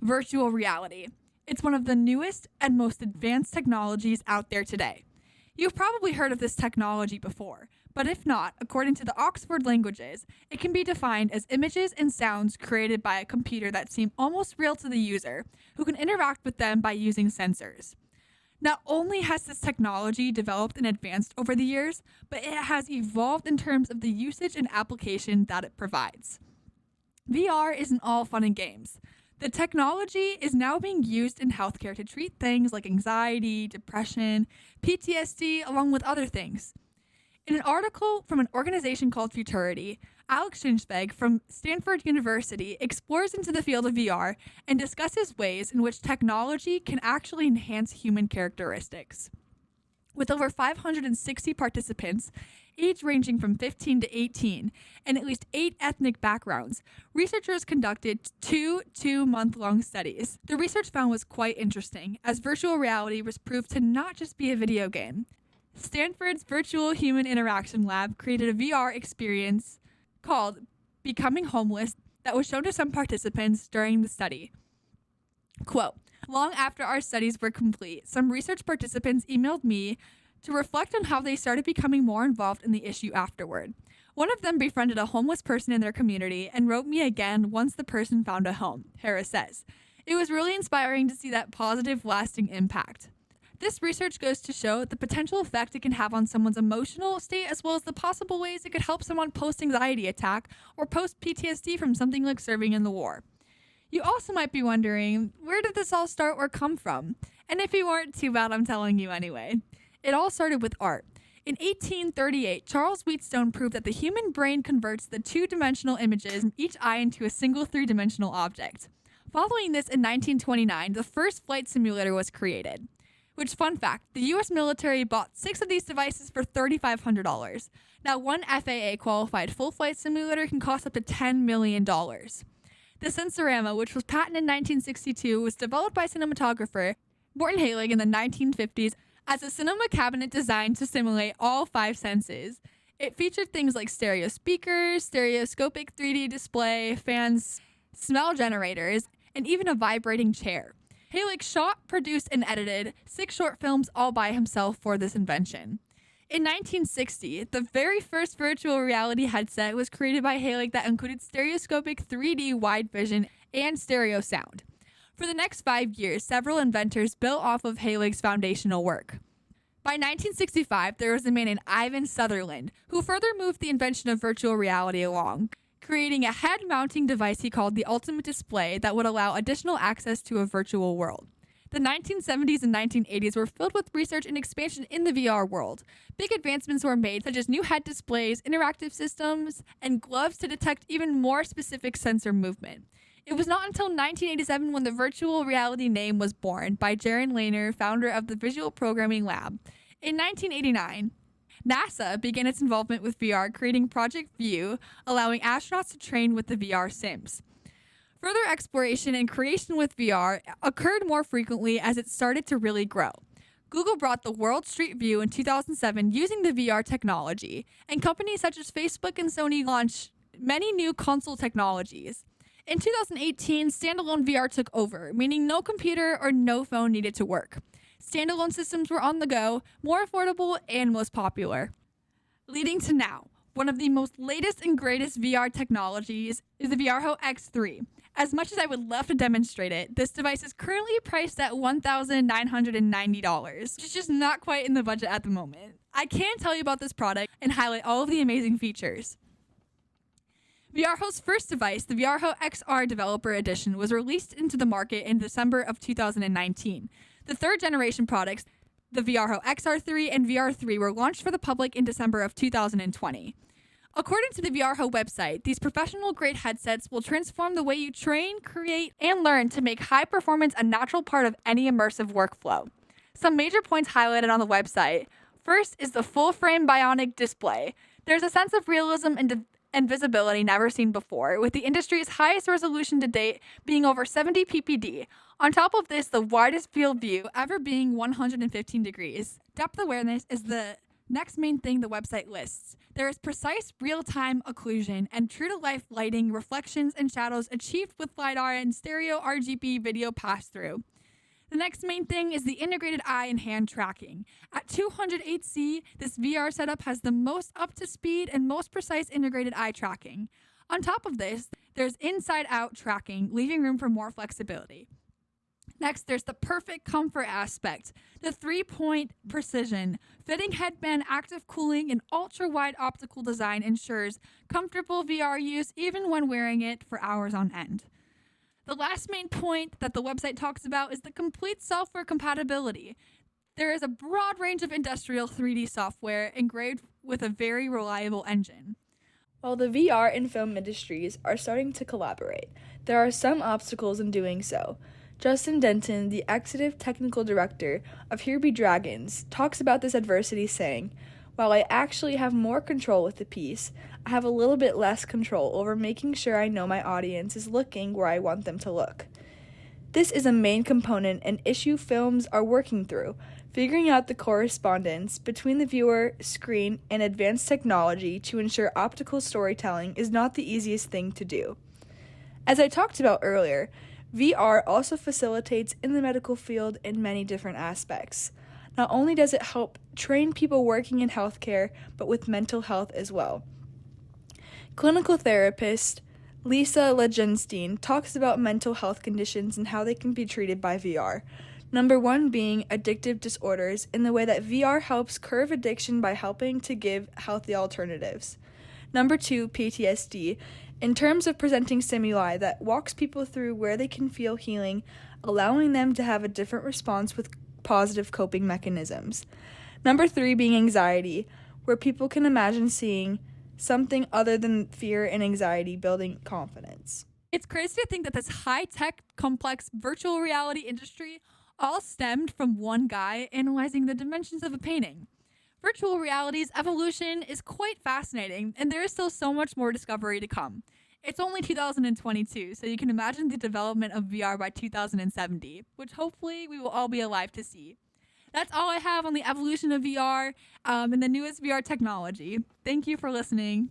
Virtual reality. It's one of the newest and most advanced technologies out there today. You've probably heard of this technology before, but if not, according to the Oxford Languages, it can be defined as images and sounds created by a computer that seem almost real to the user, who can interact with them by using sensors. Not only has this technology developed and advanced over the years, but it has evolved in terms of the usage and application that it provides. VR isn't all fun and games. The technology is now being used in healthcare to treat things like anxiety, depression, PTSD, along with other things. In an article from an organization called Futurity, Alex Shinspeg from Stanford University explores into the field of VR and discusses ways in which technology can actually enhance human characteristics. With over 560 participants, age ranging from 15 to 18, and at least 8 ethnic backgrounds, researchers conducted two 2-month-long studies. The research found was quite interesting, as virtual reality was proved to not just be a video game. Stanford's Virtual Human Interaction Lab created a VR experience called Becoming Homeless that was shown to some participants during the study. Quote, "Long after our studies were complete, some research participants emailed me to reflect on how they started becoming more involved in the issue afterward. One of them befriended a homeless person in their community and wrote me again once the person found a home," Harris says. "It was really inspiring to see that positive, lasting impact." This research goes to show the potential effect it can have on someone's emotional state, as well as the possible ways it could help someone post-anxiety attack or post-PTSD from something like serving in the war. You also might be wondering, where did this all start or come from? And if you weren't, too bad, I'm telling you anyway. It all started with art. In 1838, Charles Wheatstone proved that the human brain converts the two-dimensional images in each eye into a single three-dimensional object. Following this, in 1929, the first flight simulator was created. Which, fun fact, the U.S. military bought 6 of these devices for $3,500. Now, one FAA-qualified full-flight simulator can cost up to $10 million. The Sensorama, which was patented in 1962, was developed by cinematographer Morton Halig in the 1950s as a cinema cabinet designed to simulate all 5 senses. It featured things like stereo speakers, stereoscopic 3D display, fans, smell generators, and even a vibrating chair. Halig shot, produced, and edited 6 short films all by himself for this invention. In 1960, the very first virtual reality headset was created by Halig that included stereoscopic 3D wide vision and stereo sound. For the next 5 years, several inventors built off of Halig's foundational work. By 1965, there was a man named Ivan Sutherland who further moved the invention of virtual reality along, creating a head-mounting device he called the Ultimate Display that would allow additional access to a virtual world. The 1970s and 1980s were filled with research and expansion in the VR world. Big advancements were made, such as new head displays, interactive systems, and gloves to detect even more specific sensor movement. It was not until 1987 when the virtual reality name was born by Jaron Lanier, founder of the Visual Programming Lab. In 1989, NASA began its involvement with VR, creating Project View, allowing astronauts to train with the VR sims. Further exploration and creation with VR occurred more frequently as it started to really grow. Google brought the World Street View in 2007 using the VR technology, and companies such as Facebook and Sony launched many new console technologies. In 2018, standalone VR took over, meaning no computer or no phone needed to work. Standalone systems were on the go, more affordable, and most popular. Leading to now, one of the most latest and greatest VR technologies is the VRHO X3. As much as I would love to demonstrate it, this device is currently priced at $1,990, which is just not quite in the budget at the moment. I can tell you about this product and highlight all of the amazing features. VRHO's first device, the VRHO XR Developer Edition, was released into the market in December of 2019. The third generation products, the VRHO XR3 and VR3, were launched for the public in December of 2020. According to the VRHO website, these professional-grade headsets will transform the way you train, create, and learn to make high performance a natural part of any immersive workflow. Some major points highlighted on the website. First is the full-frame bionic display. There's a sense of realism and visibility never seen before, with the industry's highest resolution to date being over 70 ppd. On top of this, the widest field view ever being 115 degrees. Depth awareness is the Next main thing the website lists. There is precise real-time occlusion and true-to-life lighting, reflections, and shadows achieved with LiDAR and stereo RGB video pass-through. The next main thing is the integrated eye and hand tracking. At 208C, this VR setup has the most up-to-speed and most precise integrated eye tracking. On top of this, there's inside-out tracking, leaving room for more flexibility. Next, there's the perfect comfort aspect. The 3-point precision, fitting headband, active cooling, and ultra-wide optical design ensures comfortable VR use even when wearing it for hours on end. The last main point that the website talks about is the complete software compatibility. There is a broad range of industrial 3D software engraved with a very reliable engine. While the VR and film industries are starting to collaborate, there are some obstacles in doing so. Justin Denton, the executive technical director of Here Be Dragons, talks about this adversity saying, "While I actually have more control with the piece, I have a little bit less control over making sure I know my audience is looking where I want them to look. This is a main component and issue films are working through, figuring out the correspondence between the viewer, screen, and advanced technology to ensure optical storytelling is not the easiest thing to do." As I talked about earlier, VR also facilitates in the medical field in many different aspects. Not only does it help train people working in healthcare, but with mental health as well. Clinical therapist Lisa Legenstein talks about mental health conditions and how they can be treated by VR. Number one being addictive disorders, in the way that VR helps curb addiction by helping to give healthy alternatives. Number two, PTSD, in terms of presenting stimuli that walks people through where they can feel healing, allowing them to have a different response with positive coping mechanisms. Number three being anxiety, where people can imagine seeing something other than fear and anxiety, building confidence. It's crazy to think that this high-tech, complex virtual reality industry all stemmed from one guy analyzing the dimensions of a painting. Virtual reality's evolution is quite fascinating, and there is still so much more discovery to come. It's only 2022, so you can imagine the development of VR by 2070, which hopefully we will all be alive to see. That's all I have on the evolution of VR and the newest VR technology. Thank you for listening.